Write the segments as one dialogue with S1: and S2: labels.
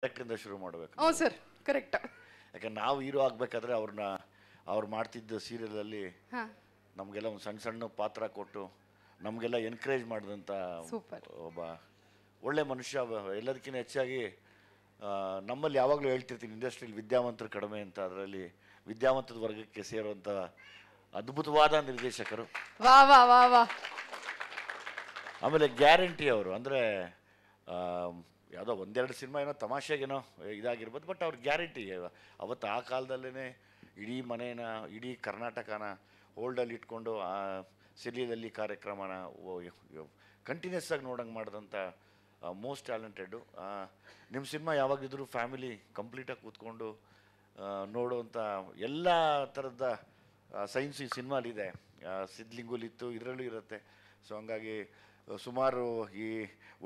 S1: ಡೈರೆಕ್ಟ್ರಿಂದ ಶುರು ಮಾಡಬೇಕು.
S2: ಹ್ಞೂ ಸರ್, ಕರೆಕ್ಟ್.
S1: ಯಾಕಂದ್ರೆ ನಾವು ಹೀರೋ ಆಗಬೇಕಾದ್ರೆ ಅವ್ರು ಮಾಡ್ತಿದ್ದ ಸೀರಿಯಲಲ್ಲಿ
S2: ಹಾಂ,
S1: ನಮಗೆಲ್ಲ ಒಂದು ಸಣ್ಣ ಸಣ್ಣ ಪಾತ್ರ ಕೊಟ್ಟು ನಮಗೆಲ್ಲ ಎನ್ಕರೇಜ್ ಮಾಡಿದಂಥ
S2: ಸೂಪರ್.
S1: ಒಬ್ಬ ಒಳ್ಳೆ ಮನುಷ್ಯ. ಎಲ್ಲದಕ್ಕಿಂತ ಹೆಚ್ಚಾಗಿ ನಮ್ಮಲ್ಲಿ ಯಾವಾಗಲೂ ಹೇಳ್ತಿರ್ತೀನಿ, ಇಂಡಸ್ಟ್ರಿಯಲ್ಲಿ ವಿದ್ಯಾವಂತರು ಕಡಿಮೆ ಅಂತ, ಅದರಲ್ಲಿ ವಿದ್ಯಾವಂತದ ವರ್ಗಕ್ಕೆ ಸೇರುವಂಥ ಅದ್ಭುತವಾದ ನಿರ್ದೇಶಕರು.
S2: ವಾ ವಾ ವಾ ವಾ.
S1: ಆಮೇಲೆ ಗ್ಯಾರಂಟಿ ಅವರು ಅಂದರೆ ಯಾವುದೋ ಒಂದೆರಡು ಸಿನಿಮಾ ಏನೋ ತಮಾಷೆಗೇನೋ ಇದಾಗಿರ್ಬೋದು, ಬಟ್ ಅವ್ರ ಗ್ಯಾರಂಟಿ ಅವತ್ತು ಆ ಕಾಲದಲ್ಲೇ ಇಡೀ ಮನೇನ, ಇಡೀ ಕರ್ನಾಟಕನ ಹೋಲ್ಡಲ್ಲಿ ಇಟ್ಕೊಂಡು ಆ ಸಿಲಿಯಲ್ಲಿ ಕಾರ್ಯಕ್ರಮನ ಕಂಟಿನ್ಯೂಸ್ ಆಗಿ ನೋಡಂಗೆ ಮಾಡಿದಂಥ ಮೋಸ್ಟ್ ಟ್ಯಾಲೆಂಟೆಡ್ಡು. ನಿಮ್ಮ ಸಿನಿಮಾ ಯಾವಾಗಿದ್ರೂ ಫ್ಯಾಮಿಲಿ ಕಂಪ್ಲೀಟಾಗಿ ಕೂತ್ಕೊಂಡು ನೋಡುವಂಥ ಎಲ್ಲ ಥರದ ಸೈನ್ಸ್ ಈ ಸಿನಿಮಾಲಿದೆ. ಸಿದ್ಲಿಂಗುಲಿತ್ತು, ಇದರಲ್ಲೂ ಇರುತ್ತೆ. ಸೊ ಹಂಗಾಗಿ ಸುಮಾರು ಈ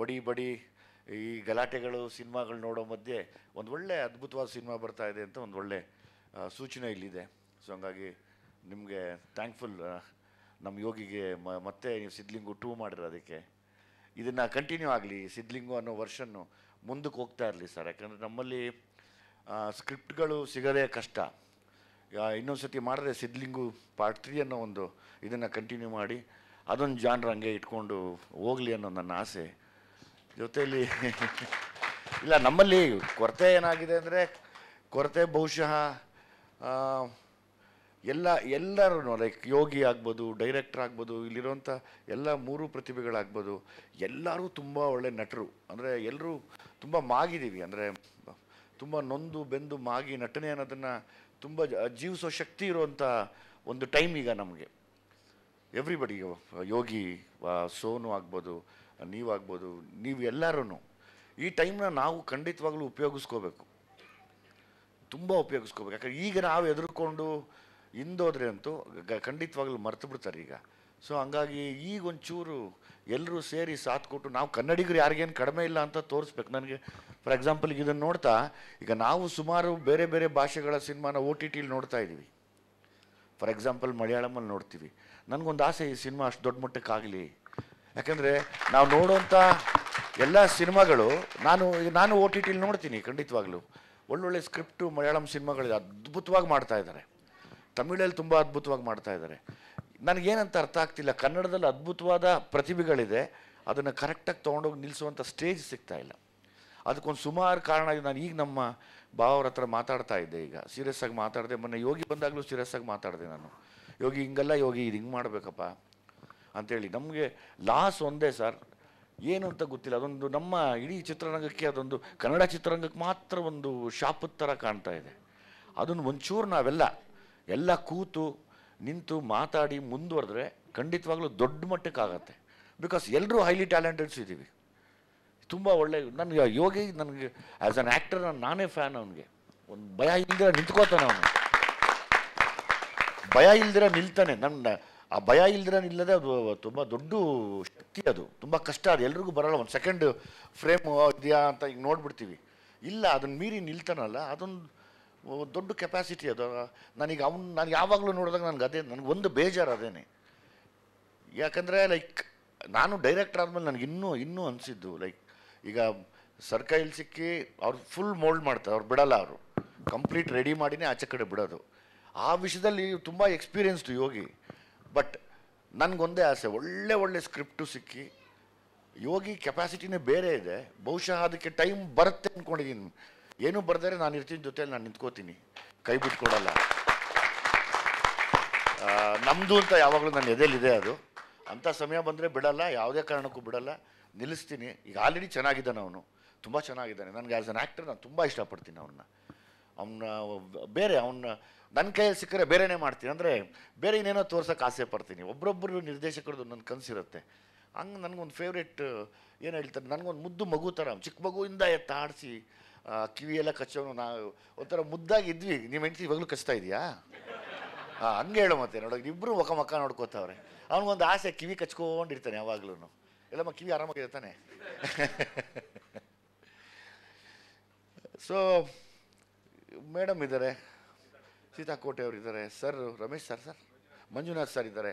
S1: ಒಡಿ ಬಡಿ ಈ ಗಲಾಟೆಗಳು ಸಿನಿಮಾಗಳು ನೋಡೋ ಮಧ್ಯೆ ಒಂದು ಒಳ್ಳೆ ಅದ್ಭುತವಾದ ಸಿನಿಮಾ ಬರ್ತಾ ಇದೆ ಅಂತ ಒಂದು ಒಳ್ಳೆ ಸೂಚನೆ ಇಲ್ಲಿದೆ. ಸೊ ಹಂಗಾಗಿ ನಿಮಗೆ ಥ್ಯಾಂಕ್ಫುಲ್, ನಮ್ಮ ಯೋಗಿಗೆ ಮತ್ತೆ ನೀವು ಸಿದ್ಲಿಂಗು 2 ಮಾಡಿರೋದಕ್ಕೆ. ಇದನ್ನು ಕಂಟಿನ್ಯೂ ಆಗಲಿ, ಸಿದ್ಲಿಂಗು ಅನ್ನೋ ವರ್ಷನ್ನು ಮುಂದಕ್ಕೆ ಹೋಗ್ತಾ ಇರಲಿ ಸರ್. ಯಾಕಂದರೆ ನಮ್ಮಲ್ಲಿ ಸ್ಕ್ರಿಪ್ಟ್ಗಳು ಸಿಗೋದೇ ಕಷ್ಟ. ಇನ್ನೊಂದು ಸತಿ ಮಾಡಿದ್ರೆ ಸಿದ್ಲಿಂಗು ಪಾರ್ಟ್ 3 ಅನ್ನೋ ಒಂದು ಇದನ್ನು ಕಂಟಿನ್ಯೂ ಮಾಡಿ ಅದೊಂದು ಜಾನ್ರ್ ಹಂಗೆ ಇಟ್ಕೊಂಡು ಹೋಗಲಿ ಅನ್ನೋ ನನ್ನ ಆಸೆ. ಜೊತೆಯಲ್ಲಿ ಇಲ್ಲ, ನಮ್ಮಲ್ಲಿ ಕೊರತೆ ಏನಾಗಿದೆ ಅಂದರೆ, ಕೊರತೆ ಬಹುಶಃ ಎಲ್ಲರೂ ಲೈಕ್ ಯೋಗಿ ಆಗ್ಬೋದು, ಡೈರೆಕ್ಟ್ರ್ ಆಗ್ಬೋದು, ಇಲ್ಲಿರೋಂಥ ಎಲ್ಲ 3 ಪ್ರತಿಭೆಗಳಾಗ್ಬೋದು, ಎಲ್ಲರೂ ತುಂಬ ಒಳ್ಳೆ ನಟರು. ಅಂದರೆ ಎಲ್ಲರೂ ತುಂಬ ಮಾಗಿದ್ದೀವಿ, ಅಂದರೆ ತುಂಬ ನೊಂದು ಬೆಂದು ಮಾಗಿ ನಟನೆ ಅನ್ನೋದನ್ನು ತುಂಬ ಜೀವಿಸೋ ಶಕ್ತಿ ಇರುವಂಥ ಒಂದು ಟೈಮ್ ಈಗ ನಮಗೆ. ಎವ್ರಿಬಡಿ, ಯೋಗಿ, ಸೋನು ಆಗ್ಬೋದು, ನೀವಾಗ್ಬೋದು, ನೀವು ಎಲ್ಲರೂ ಈ ಟೈಮ್ನ ನಾವು ಖಂಡಿತವಾಗ್ಲೂ ಉಪಯೋಗಿಸ್ಕೋಬೇಕು, ತುಂಬ ಉಪಯೋಗಿಸ್ಕೋಬೇಕು. ಯಾಕಂದ್ರೆ ಈಗ ನಾವು ಎದುರ್ಕೊಂಡು ಹಿಂದೋದ್ರೆ ಅಂತೂ ಖಂಡಿತವಾಗ್ಲೂ ಮರ್ತು ಬಿಡ್ತಾರೆ ಈಗ. ಸೊ ಹಂಗಾಗಿ ಈಗ ಒಂಚೂರು ಎಲ್ಲರೂ ಸೇರಿ ಸಾಥ್ ಕೊಟ್ಟು ನಾವು ಕನ್ನಡಿಗರು ಯಾರಿಗೇನು ಕಡಿಮೆ ಇಲ್ಲ ಅಂತ ತೋರಿಸ್ಬೇಕು. ನನಗೆ ಫಾರ್ ಎಕ್ಸಾಂಪಲ್ ಈಗ ಇದನ್ನು ನೋಡ್ತಾ, ಈಗ ನಾವು ಸುಮಾರು ಬೇರೆ ಬೇರೆ ಭಾಷೆಗಳ ಸಿನಿಮಾನ OTTಲಿ ನೋಡ್ತಾ ಇದ್ದೀವಿ. ಫಾರ್ ಎಕ್ಸಾಂಪಲ್ ಮಲಯಾಳಮಲ್ಲಿ ನೋಡ್ತೀವಿ. ನನಗೊಂದು ಆಸೆ, ಈ ಸಿನಿಮಾ ಅಷ್ಟು ದೊಡ್ಡ ಮಟ್ಟಕ್ಕಾಗಲಿ. ಯಾಕಂದರೆ ನಾವು ನೋಡೋಂಥ ಎಲ್ಲ ಸಿನಿಮಾಗಳು ನಾನು OTTಲಿ ನೋಡ್ತೀನಿ ಖಂಡಿತವಾಗ್ಲೂ. ಒಳ್ಳೊಳ್ಳೆ ಸ್ಕ್ರಿಪ್ಟು ಮಲಯಾಳಂ ಸಿನಿಮಾಗಳಿದೆ, ಅದ್ಭುತವಾಗಿ ಮಾಡ್ತಾ ಇದ್ದಾರೆ. ತಮಿಳಲ್ಲಿ ತುಂಬ ಅದ್ಭುತವಾಗಿ ಮಾಡ್ತಾ ಇದ್ದಾರೆ. ನನಗೇನಂತ ಅರ್ಥ ಆಗ್ತಿಲ್ಲ, ಕನ್ನಡದಲ್ಲಿ ಅದ್ಭುತವಾದ ಪ್ರತಿಭೆಗಳಿದೆ, ಅದನ್ನು ಕರೆಕ್ಟಾಗಿ ತೊಗೊಂಡೋಗಿ ನಿಲ್ಲಿಸುವಂಥ ಸ್ಟೇಜ್ ಸಿಗ್ತಾ ಇಲ್ಲ. ಅದಕ್ಕೊಂದು ಸುಮಾರು ಕಾರಣ ಇದೆ. ನಾನು ಈಗ ನಮ್ಮ ಭಾವರ ಹತ್ರ ಮಾತಾಡ್ತಾ ಇದ್ದೆ, ಈಗ ಸೀರಿಯಸ್ ಆಗಿ ಮಾತಾಡಿದೆ. ಮೊನ್ನೆ ಯೋಗಿ ಬಂದಾಗಲೂ ಸೀರಿಯಸ್ ಆಗಿ ಮಾತಾಡಿದೆ ನಾನು. ಯೋಗಿ ಹಿಂಗಲ್ಲ, ಯೋಗಿ ಇದು ಹಿಂಗೆ ಮಾಡಬೇಕಪ್ಪ ಅಂಥೇಳಿ. ನಮಗೆ ಲಾಸ್ ಒಂದೇ ಸರ್, ಏನು ಅಂತ ಗೊತ್ತಿಲ್ಲ. ಅದೊಂದು ನಮ್ಮ ಇಡೀ ಚಿತ್ರರಂಗಕ್ಕೆ, ಅದೊಂದು ಕನ್ನಡ ಚಿತ್ರರಂಗಕ್ಕೆ ಮಾತ್ರ ಒಂದು ಶಾಪದ ಥರ ಕಾಣ್ತಾ ಇದೆ. ಅದನ್ನು ಒಂಚೂರು ನಾವೆಲ್ಲ ಕೂತು ನಿಂತು ಮಾತಾಡಿ ಮುಂದುವರೆದ್ರೆ ಖಂಡಿತವಾಗ್ಲೂ ದೊಡ್ಡ ಮಟ್ಟಕ್ಕಾಗತ್ತೆ. ಬಿಕಾಸ್ ಎಲ್ಲರೂ ಹೈಲಿ ಟ್ಯಾಲೆಂಟೆಡ್ಸ್ ಇದ್ದೀವಿ, ತುಂಬ ಒಳ್ಳೆ. ನನಗೆ ಯೋಗಿ, ನನಗೆ ಆ್ಯಸ್ ಅನ್ ಆ್ಯಕ್ಟರ್ ನಾನೇ ಫ್ಯಾನ್. ಅವನಿಗೆ ಒಂದು ಭಯ ಇಲ್ದಿರ ನಿಂತ್ಕೋತಾನೆ, ಅವನು ಭಯ ಇಲ್ದಿರ ನಿಲ್ತಾನೆ. ಆ ಭಯ ಇಲ್ದಿರ ನಿಲ್ಲದೆ ಅದು ತುಂಬ ದೊಡ್ಡ ಶಕ್ತಿ, ಅದು ತುಂಬ ಕಷ್ಟ. ಅದು ಎಲ್ರಿಗೂ ಬರೋಲ್ಲ. ಒಂದು ಸೆಕೆಂಡ್ ಫ್ರೇಮ್ ಇದೆಯಾ ಅಂತ ಈಗ ನೋಡ್ಬಿಡ್ತೀವಿ. ಇಲ್ಲ, ಅದನ್ನು ಮೀರಿ ನಿಲ್ತಾನಲ್ಲ, ಅದೊಂದು ದೊಡ್ಡ ಕೆಪಾಸಿಟಿ ಅದು. ನಾನು ಯಾವಾಗಲೂ ನೋಡಿದಾಗ ನನಗೊಂದು ಬೇಜಾರು ಅದೇನೆ. ಯಾಕಂದರೆ ಲೈಕ್ ನಾನು ಡೈರೆಕ್ಟರ್ ಆದಮೇಲೆ ನನಗೆ ಇನ್ನೂ ಅನಿಸಿದ್ದು, ಲೈಕ್ ಈಗ ಸರ್ ಕೈಯಲ್ಲಿ ಸಿಕ್ಕಿ ಅವ್ರು ಫುಲ್ ಮೋಲ್ಡ್ ಮಾಡ್ತಾರೆ, ಅವ್ರು ಬಿಡಲ್ಲ, ಅವರು ಕಂಪ್ಲೀಟ್ ರೆಡಿ ಮಾಡಿನೇ ಆಚೆ ಕಡೆ ಬಿಡೋದು. ಆ ವಿಷಯದಲ್ಲಿ ತುಂಬ ಎಕ್ಸ್ಪೀರಿಯನ್ಸ್ಡು ಯೋಗಿ. ಬಟ್ ನನಗೊಂದೇ ಆಸೆ, ಒಳ್ಳೆ ಸ್ಕ್ರಿಪ್ಟು ಸಿಕ್ಕಿ, ಯೋಗಿ ಕೆಪಾಸಿಟಿನೇ ಬೇರೆ ಇದೆ. ಬಹುಶಃ ಅದಕ್ಕೆ ಟೈಮ್ ಬರುತ್ತೆ ಅಂದ್ಕೊಂಡಿದ್ದೀನಿ. ಏನೂ ಬರ್ದರೆ ನಾನು ಇರ್ತೀನಿ, ಜೊತೆಯಲ್ಲಿ ನಾನು ನಿಂತ್ಕೋತೀನಿ, ಕೈ ಬಿಟ್ಕೊಡಲ್ಲ. ನಮ್ಮದು ಅಂತ ಯಾವಾಗಲೂ ನನ್ನ ಎದೆಯಲ್ಲಿದೆ ಅದು. ಅಂಥ ಸಮಯ ಬಂದರೆ ಬಿಡಲ್ಲ, ಯಾವುದೇ ಕಾರಣಕ್ಕೂ ಬಿಡಲ್ಲ, ನಿಲ್ಲಿಸ್ತೀನಿ. ಈಗ ಆಲ್ರೆಡಿ ಚೆನ್ನಾಗಿದ್ದಾನೆ ಅವನು, ತುಂಬ ಚೆನ್ನಾಗಿದ್ದಾನೆ. ನನಗೆ ಆ್ಯಸ್ ಅನ್ ಆ್ಯಕ್ಟರ್ ನಾನು ತುಂಬ ಇಷ್ಟಪಡ್ತೀನಿ ಅವನ್ನ ನನ್ನ ಕೈಯಲ್ಲಿ ಸಿಕ್ಕರೆ ಬೇರೆನೇ ಮಾಡ್ತೀನಿ. ಅಂದರೆ ಬೇರೆ ಇನ್ನೇನೋ ತೋರ್ಸೋಕ್ಕೆ ಆಸೆ ಪಡ್ತೀನಿ. ಒಬ್ಬರೊಬ್ಬರು ನಿರ್ದೇಶಕರದ್ದು ನನ್ನ ಕನಸಿರುತ್ತೆ. ಹಂಗೆ ನನಗೊಂದು ಫೇವ್ರೇಟ್ ಏನು ಹೇಳ್ತಾರೆ, ನನಗೊಂದು ಮುದ್ದು ಮಗು ಥರ, ಚಿಕ್ಕ ಮಗುವಿಂದ ಎತ್ತಾಡಿಸಿ ಕಿವಿಯೆಲ್ಲ ಕಚ್ಚೋನು. ನಾವು ಒಂಥರ ಮುದ್ದಾಗಿದ್ವಿ. ನಿಮ್ಮ ಹೆಂಡತಿ ಇವಾಗಲೂ ಕಚ್ತಾ ಇದೆಯಾ? ಹಂಗೆ ಹೇಳೋ ಮತ್ತೆ ನೋಡೋಕೆ ಇಬ್ಬರು ಮಕ್ಕ ನೋಡ್ಕೋತಾವ್ರೆ. ಅವನಿಗೊಂದು ಆಸೆ, ಕಿವಿ ಕಚ್ಕೊಂಡಿರ್ತಾನೆ ಯಾವಾಗ್ಲೂ. ಎಲ್ಲಮ್ಮ ಕಿವಿ ಆರಾಮಾಗಿರ್ತಾನೆ. ಸೊ ಮೇಡಮ್ ಇದ್ದಾರೆ, ಸೀತಾಕೋಟೆ ಅವರು ಇದ್ದಾರೆ, sir Ramesh sir Manjunath sir ಇದ್ದಾರೆ.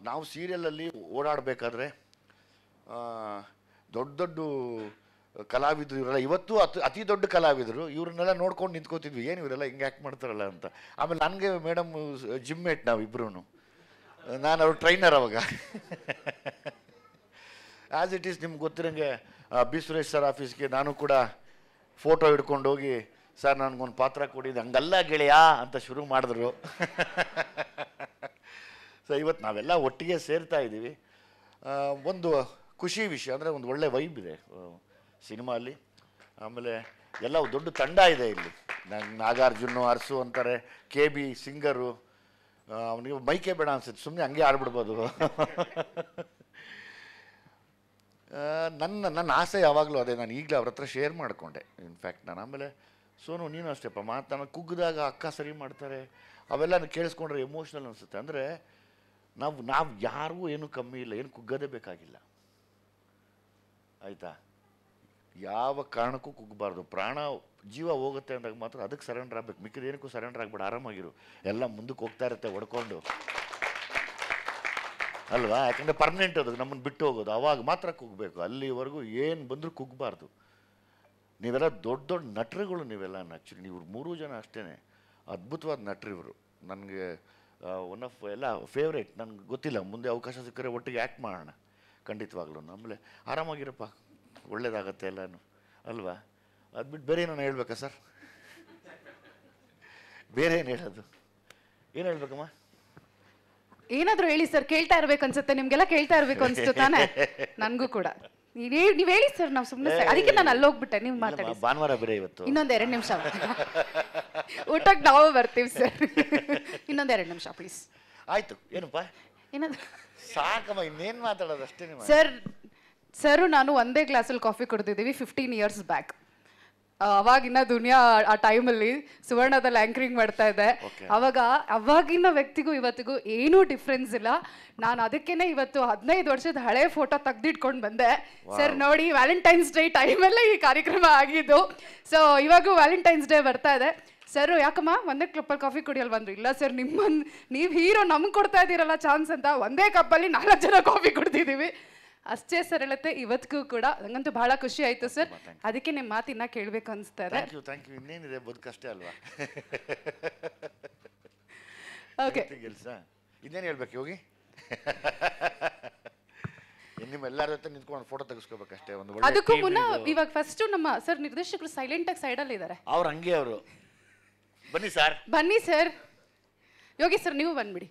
S1: ನಾವು ಸೀರಿಯಲಲ್ಲಿ ಓಡಾಡಬೇಕಾದ್ರೆ ದೊಡ್ಡ ಕಲಾವಿದರು ಇವರೆಲ್ಲ ಇವತ್ತು ಅತಿ ದೊಡ್ಡ ಕಲಾವಿದರು, ಇವ್ರನ್ನೆಲ್ಲ ನೋಡ್ಕೊಂಡು ನಿಂತ್ಕೋತಿದ್ವಿ, ಏನು ಇವರೆಲ್ಲ ಹಿಂಗೆ ಆ್ಯಕ್ಟ್ ಮಾಡ್ತಾರಲ್ಲ ಅಂತ. ಆಮೇಲೆ ನನಗೆ ಮೇಡಮ್ ಜಿಮ್ ಮೇಟ್ ನಾವಿಬ್ರು, ನಾನು ಅವ್ರ ಟ್ರೈನರ್ ಅವಾಗ. ಆ್ಯಸ್ ಇಟ್ ಈಸ್ ನಿಮ್ಗೆ ಗೊತ್ತಿರಂಗೆ ಬಿ ಸುರೇಶ್ ಸರ್ ಆಫೀಸ್ಗೆ ನಾನು ಕೂಡ ಫೋಟೋ ಹಿಡ್ಕೊಂಡು ಹೋಗಿ, ಸರ್ ನನಗೊಂದು ಪಾತ್ರ ಕೊಡಿದ್ದು, ಹಂಗಲ್ಲ ಗೆಳೆಯ ಅಂತ ಶುರು ಮಾಡಿದ್ರು. ಸೊ ಇವತ್ತು ನಾವೆಲ್ಲ ಒಟ್ಟಿಗೆ ಸೇರ್ತಾ ಇದ್ದೀವಿ. ಒಂದು ಖುಷಿ ವಿಷಯ ಅಂದರೆ ಒಂದು ಒಳ್ಳೆ ವೈಬ್ ಇದೆ ಸಿನಿಮಾ ಅಲ್ಲಿ. ಆಮೇಲೆ ಎಲ್ಲ ದೊಡ್ಡ ತಂಡ ಇದೆ ಇಲ್ಲಿ. ನಾಗಾರ್ಜುನು, ಅರಸು ಅಂತಾರೆ, ಕೆ ಬಿ ಸಿಂಗರು, ಅವನಿಗೆ ಮೈಕೆ ಬೇಡ ಅನ್ಸುತ್ತೆ, ಸುಮ್ಮನೆ ಹಂಗೆ ಆಡ್ಬಿಡ್ಬೋದು. ನನ್ನ ಆಸೆ ಯಾವಾಗಲೂ ಅದೇ, ನಾನು ಈಗಲೇ ಅವ್ರ ಹತ್ರ ಶೇರ್ ಮಾಡಿಕೊಂಡೆ ಇನ್ಫ್ಯಾಕ್ಟ್ ನಾನು. ಆಮೇಲೆ ಸೋನು ನೀನು ಅಷ್ಟೇಪ್ಪ, ಮಾತಾಡೋ ಕುಗ್ಗಿದಾಗ ಅಕ್ಕ ಸರಿ ಮಾಡ್ತಾರೆ, ಅವೆಲ್ಲ ಕೇಳಿಸ್ಕೊಂಡ್ರೆ ಎಮೋಷ್ನಲ್ ಅನಿಸುತ್ತೆ. ಅಂದರೆ ನಾವು ಯಾರಿಗೂ ಏನೂ ಕಮ್ಮಿ ಇಲ್ಲ, ಏನು ಕುಗ್ಗದೇ ಬೇಕಾಗಿಲ್ಲ, ಆಯಿತಾ? ಯಾವ ಕಾರಣಕ್ಕೂ ಕುಗ್ಗಬಾರ್ದು. ಪ್ರಾಣ ಜೀವ ಹೋಗುತ್ತೆ ಅಂದಾಗ ಮಾತ್ರ ಅದಕ್ಕೆ ಸರೆಂಡರ್ ಆಗಬೇಕು, ಮಿಕ್ಕಿದ ಏನಕ್ಕೂ ಸರೆಂಡರ್ ಆಗ್ಬೇಡ, ಆರಾಮಾಗಿರು, ಎಲ್ಲ ಮುಂದಕ್ಕೆ ಹೋಗ್ತಾ ಇರುತ್ತೆ ಹೊಡ್ಕೊಂಡು, ಅಲ್ವಾ? ಯಾಕಂದರೆ ಪರ್ಮನೆಂಟ್ ಅದು, ನಮ್ಮನ್ನು ಬಿಟ್ಟು ಹೋಗೋದು, ಅವಾಗ ಮಾತ್ರ ಕುಗ್ಗಬೇಕು. ಅಲ್ಲಿವರೆಗೂ ಏನು ಬಂದರೂ ಕುಗ್ಗಬಾರ್ದು. ನೀವೆಲ್ಲ ದೊಡ್ಡ ದೊಡ್ಡ ನಟರುಗಳು, ನೀವೆಲ್ಲ ಆ್ಯಕ್ಚುಲಿ ನೀವು 3 ಜನ ಅಷ್ಟೇ ಅದ್ಭುತವಾದ ನಟರು ಇವರು. ನನಗೆ ಒನ್ ಆಫ್ ಎಲ್ಲ ಫೇವ್ರೇಟ್. ನನಗೆ ಗೊತ್ತಿಲ್ಲ, ಮುಂದೆ ಅವಕಾಶ ಸಿಕ್ಕರೆ ಒಟ್ಟಿಗೆ ಆ್ಯಕ್ಟ್ ಮಾಡೋಣ ಖಂಡಿತವಾಗ್ಲೂ. ಆಮೇಲೆ ಆರಾಮಾಗಿರಪ್ಪ, ಒಳ್ಳೇದಾಗತ್ತೆ ಎಲ್ಲನೂ, ಅಲ್ವಾ? ಅದು ಬಿಟ್ಟು ಬೇರೆ ಏನೋ ಹೇಳ್ಬೇಕಾ ಸರ್? ಬೇರೆ ಏನು ಹೇಳೋದು, ಏನು ಹೇಳ್ಬೇಕಮ್ಮ?
S2: ಏನಾದರೂ ಹೇಳಿ ಸರ್, ಕೇಳ್ತಾ ಇರ್ಬೇಕು ಅನ್ಸುತ್ತೆ, ನಿಮ್ಗೆಲ್ಲ ಕೇಳ್ತಾ ಇರ್ಬೇಕು ಅನ್ಸುತ್ತೆ ತಾನೆ? ನನಗೂ ಕೂಡ ನೀವ್ ಹೇಳಿ ಸರ್, ನಾವು ಸುಮ್ಮನೆ ಅದಕ್ಕೆ ನಾನು ಅಲ್ಲೋಗ್ಬಿಟ್ಟೆ, ನೀವು ಮಾತಾಡಿ.
S1: ಭಾನುವಾರ ಬೇರೆ ಇವತ್ತು,
S2: ಇನ್ನೊಂದು 2 ನಿಮಿಷ ಊಟಕ್ಕೆ ನಾವು ಬರ್ತೀವಿ ಸರ್. ಇನ್ನೊಂದು 2 ನಿಮಿಷ ಪ್ಲೀಸ್.
S1: ಆಯ್ತು, ಏನಪ್ಪ
S2: ಏನದು?
S1: ಸಾಕಮ್ಮ, ಇನ್ನೇನು ಮಾತಾಡೋದು ಅಷ್ಟೇ.
S2: ಸರ್ ನಾನು ಒಂದೇ ಗ್ಲಾಸಲ್ಲಿ ಕಾಫಿ ಕುಡ್ದಿದ್ದೀವಿ 15 years ಬ್ಯಾಕ್. ಅವಾಗಿನ ದುನಿಯಾ ಆ ಟೈಮಲ್ಲಿ ಸುವರ್ಣದಲ್ಲಿ ಆ್ಯಂಕರಿಂಗ್ ಮಾಡ್ತಾ ಇದ್ದೆ. ಅವಾಗಿನ ವ್ಯಕ್ತಿಗೂ ಇವತ್ತಿಗೂ ಏನೂ ಡಿಫ್ರೆನ್ಸ್ ಇಲ್ಲ. ನಾನು ಅದಕ್ಕೇನೆ ಇವತ್ತು 15 ವರ್ಷದ ಹಳೆ ಫೋಟೋ ತೆಗ್ದಿಟ್ಕೊಂಡು ಬಂದೆ. ಸರ್ ನೋಡಿ, ವ್ಯಾಲೆಂಟೈನ್ಸ್ ಡೇ ಟೈಮಲ್ಲೇ ಈ ಕಾರ್ಯಕ್ರಮ ಆಗಿದ್ದು. ಸೊ ಇವಾಗೂ ವ್ಯಾಲೆಂಟೈನ್ಸ್ ಡೇ ಬರ್ತಾ ಇದೆ. ಸರ್ ಯಾಕಮ್ಮ ಒಂದೇ ಕಪ್ಪಲ್ಲಿ ಕಾಫಿ ಕುಡಿಯಲ್ವ ಅಂದ್ರು. ಇಲ್ಲ ಸರ್, ನೀವು ಹೀರೋ ನಮ್ಗೆ ಕೊಡ್ತಾ ಇದ್ದೀರಲ್ಲ ಚಾನ್ಸ್ ಅಂತ ಒಂದೇ ಕಪ್ಪಲ್ಲಿ 4 ಜನ ಕಾಫಿ ಕುಡ್ತಿದ್ದೀವಿ. ಅಷ್ಟೇ ಸರಳತೆ ಇವತ್ತಿಗೂ ಕೂಡ. ನಂಗಂತೂ ಬಹಳ ಖುಷಿ ಆಯ್ತು ಸರ್, ಅದಕ್ಕೆ ನಿಮ್ಮ ಮಾತಿನ ಕೇಳಬೇಕು ಅನಿಸ್ತಾರೆ.
S1: Thank you. ಇನ್ನೇನಿದೆ, ಬದುಕಷ್ಟೇ ಅಲ್ವಾ?
S2: ಓಕೆ,
S1: ಕೆಲಸ ಇನ್ನೇನು ಹೇಳ್ಬೇಕು ಹೋಗಿ? ನಿಮ್ಮೆಲ್ಲರ ಜೊತೆ ನಿಂತ್ಕೊಂಡು ಫೋಟೋ ತೆಗೆಸ್ಕೋಬೇಕಷ್ಟೇ. ಒಂದು
S2: ಅದಕ್ಕೂ ಮುನ್ನ ಇವಾಗ ಫಸ್ಟ್ ನಮ್ಮ ಸರ್ ನಿರ್ದೇಶಕರು ಸೈಲೆಂಟ್ ಆಗಿ ಸೈಡಲ್ಲಿ ಇದ್ದಾರೆ.
S1: ಅವ್ರು ಹಂಗೆ ಅವರು. ಬನ್ನಿ ಸರ್.
S2: ಬನ್ನಿ ಸರ್. ಯೋಗಿ ಸರ್ ನೀವು ಬಂದ್ಬಿಡಿ.